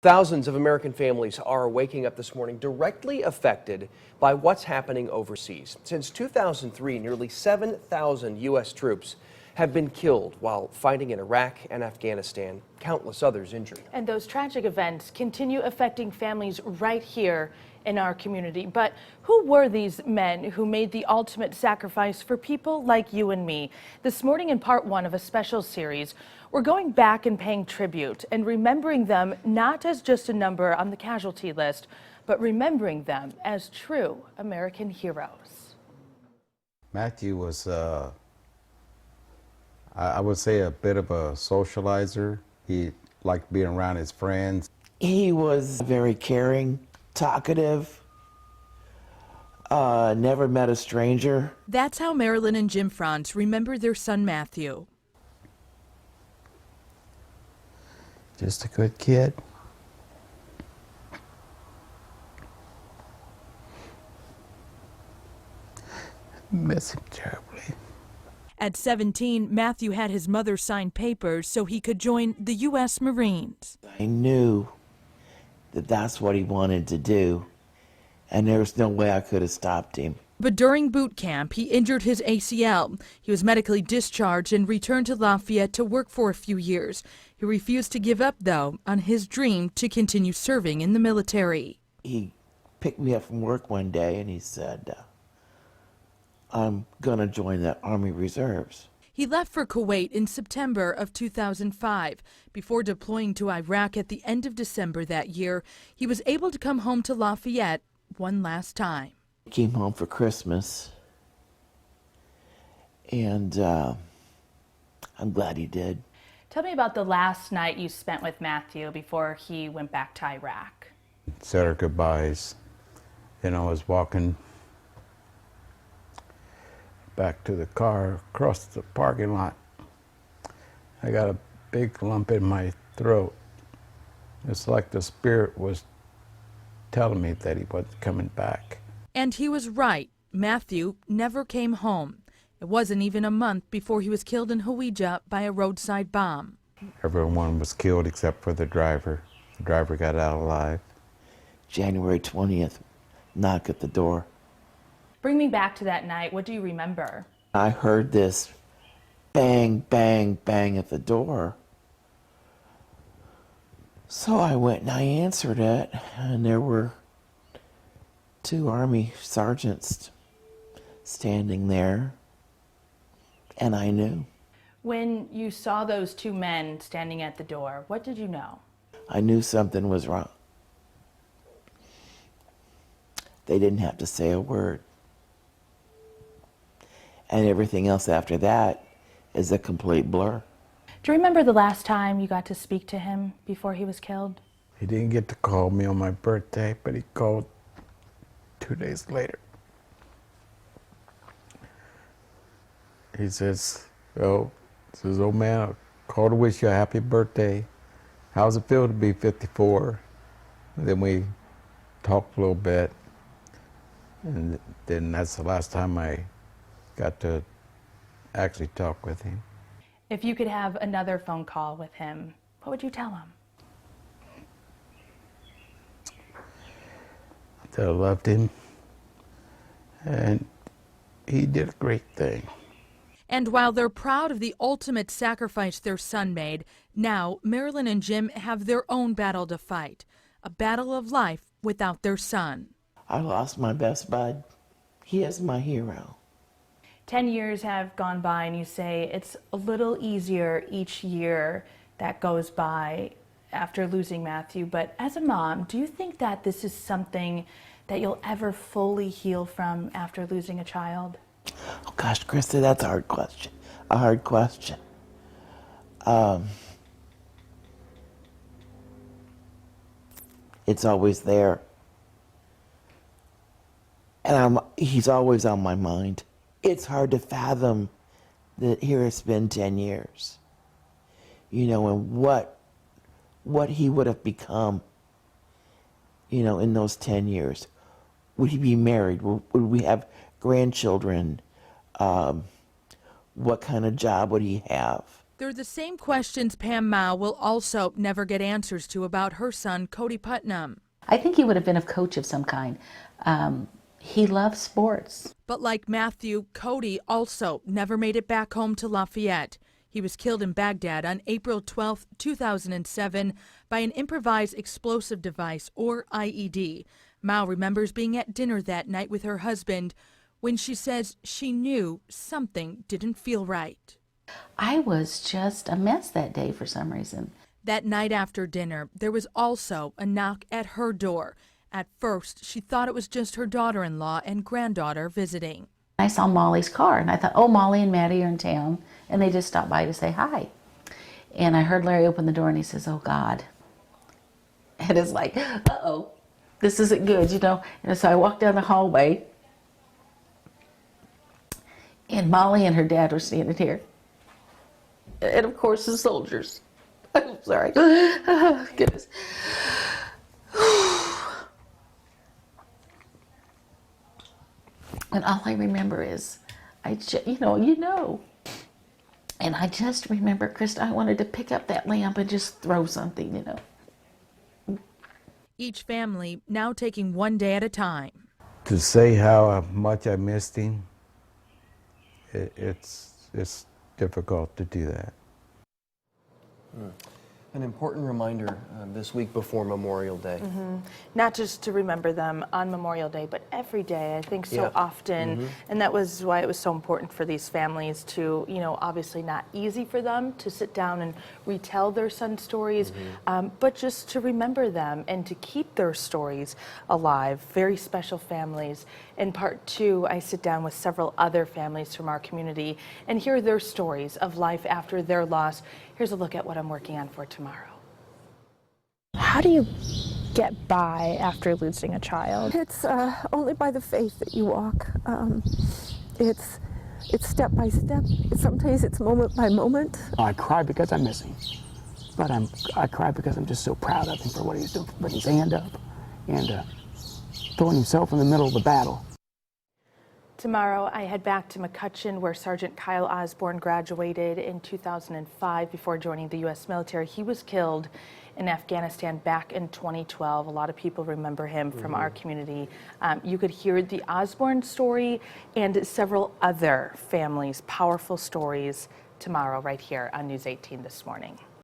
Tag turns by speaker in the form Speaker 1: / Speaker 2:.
Speaker 1: Thousands of American families are waking up this morning directly affected by what's happening overseas. Since 2003, nearly 7,000 U.S. troops have been killed while fighting in Iraq and Afghanistan, countless others injured.
Speaker 2: And those tragic events continue affecting families right here in our community. But who were these men who made the ultimate sacrifice for people like you and me? This morning in part one of a special series, we're going back and paying tribute and remembering them not as just a number on the casualty list, but remembering them as true American heroes.
Speaker 3: Matthew was, I would say, a bit of a socializer. He liked being around his friends.
Speaker 4: He was very caring, talkative, never met a stranger.
Speaker 5: That's how Marilyn and Jim Franz remember their son Matthew.
Speaker 3: Just a good kid. Miss him terribly.
Speaker 5: At 17, Matthew had his mother sign papers so he could join the U.S. Marines.
Speaker 4: I knew that that's what he wanted to do, and there was no way I could have stopped him.
Speaker 5: But during boot camp, he injured his ACL. He was medically discharged and returned to Lafayette to work for a few years. He refused to give up, though, on his dream to continue serving in the military.
Speaker 4: He picked me up from work one day and he said, I'm going to join the Army Reserves.
Speaker 5: He left for Kuwait in September of 2005. Before deploying to Iraq at the end of December that year, he was able to come home to Lafayette one last time.
Speaker 4: He came home for Christmas, and I'm glad he did.
Speaker 2: Tell me about the last night you spent with Matthew before he went back to Iraq.
Speaker 3: Said our goodbyes. Then I was walking back to the car across the parking lot. I got a big lump in my throat. It's like the spirit was telling me that he wasn't coming back.
Speaker 5: And he was right. Matthew never came home. It wasn't even a month before he was killed in Hawija by a roadside bomb.
Speaker 3: Everyone was killed except for the driver. The driver got out alive.
Speaker 4: January 20th, knock at the door.
Speaker 2: Bring me back to that night. What do you remember?
Speaker 4: I heard this bang, bang, bang at the door. So I went and I answered it, and there were two Army sergeants standing there, and I knew.
Speaker 2: When you saw those two men standing at the door, what did you know?
Speaker 4: I knew something was wrong. They didn't have to say a word. And everything else after that is a complete blur.
Speaker 2: Do you remember the last time you got to speak to him before he was killed?
Speaker 3: He didn't get to call me on my birthday, but he called 2 days later. He says, old man, I called to wish you a happy birthday. How's it feel to be 54? And then we talked a little bit, and then that's the last time I got to actually talk with him.
Speaker 2: If you could have another phone call with him, what would you tell him?
Speaker 3: That I loved him, and he did a great thing.
Speaker 5: And while they're proud of the ultimate sacrifice their son made, now Marilyn and Jim have their own battle to fight, a battle of life without their son.
Speaker 4: I lost my best bud. He is my hero.
Speaker 2: 10 years have gone by and you say it's a little easier each year that goes by after losing Matthew, but as a mom, do you think that this is something that you'll ever fully heal from after losing a child?
Speaker 4: Oh gosh, Krista, that's a hard question. A hard question. It's always there. And he's always on my mind. It's hard to fathom that here it's been 10 years. You know, and what he would have become, you know, in those 10 years. Would he be married? Would we have grandchildren? What kind of job would he have?
Speaker 5: They're the same questions Pam Mao will also never get answers to about her son, Cody Putnam.
Speaker 6: I think he would have been a coach of some kind. He loves sports.
Speaker 5: But like Matthew, Cody also never made it back home to Lafayette. He was killed in Baghdad on April 12, 2007 by an improvised explosive device, or IED. Mao remembers being at dinner that night with her husband when she says she knew something didn't feel right.
Speaker 6: I was just a mess that day for some reason.
Speaker 5: That night after dinner, there was also a knock at her door. At first, she thought it was just her daughter-in-law and granddaughter visiting.
Speaker 6: I saw Molly's car, and I thought, oh, Molly and Maddie are in town, and they just stopped by to say hi. And I heard Larry open the door, and he says, oh, God. And it's like, uh-oh, this isn't good, you know. And so I walked down the hallway, and Molly and her dad were standing here. And, of course, the soldiers. I'm sorry. Oh, goodness. And all I remember is, you know. And I just remember, Krista, I wanted to pick up that lamp and just throw something, you know.
Speaker 5: Each family now taking one day at a time.
Speaker 3: To say how much I missed him, it's difficult to do that.
Speaker 1: An important reminder this week before Memorial Day.
Speaker 2: Not just to remember them on Memorial Day, but every day, I think so often. And that was why it was so important for these families to, you know, obviously not easy for them to sit down and retell their son's stories, but just to remember them and to keep their stories alive. Very special families. In part two, I sit down with several other families from our community and hear their stories of life after their loss. Here's a look at what I'm working on for tomorrow.
Speaker 7: How do you get by after losing a child?
Speaker 8: It's only by the faith that you walk. It's step by step. Sometimes it's moment by moment.
Speaker 9: I cry because I'm missing, but I cry because I'm just so proud of him for what he's doing, putting his hand up and throwing himself in the middle of the battle.
Speaker 2: Tomorrow, I head back to McCutcheon, where Sergeant Kyle Osborne graduated in 2005 before joining the U.S. military. He was killed in Afghanistan back in 2012. A lot of people remember him from our community. You could hear the Osborne story and several other families' powerful stories tomorrow right here on News 18 this morning.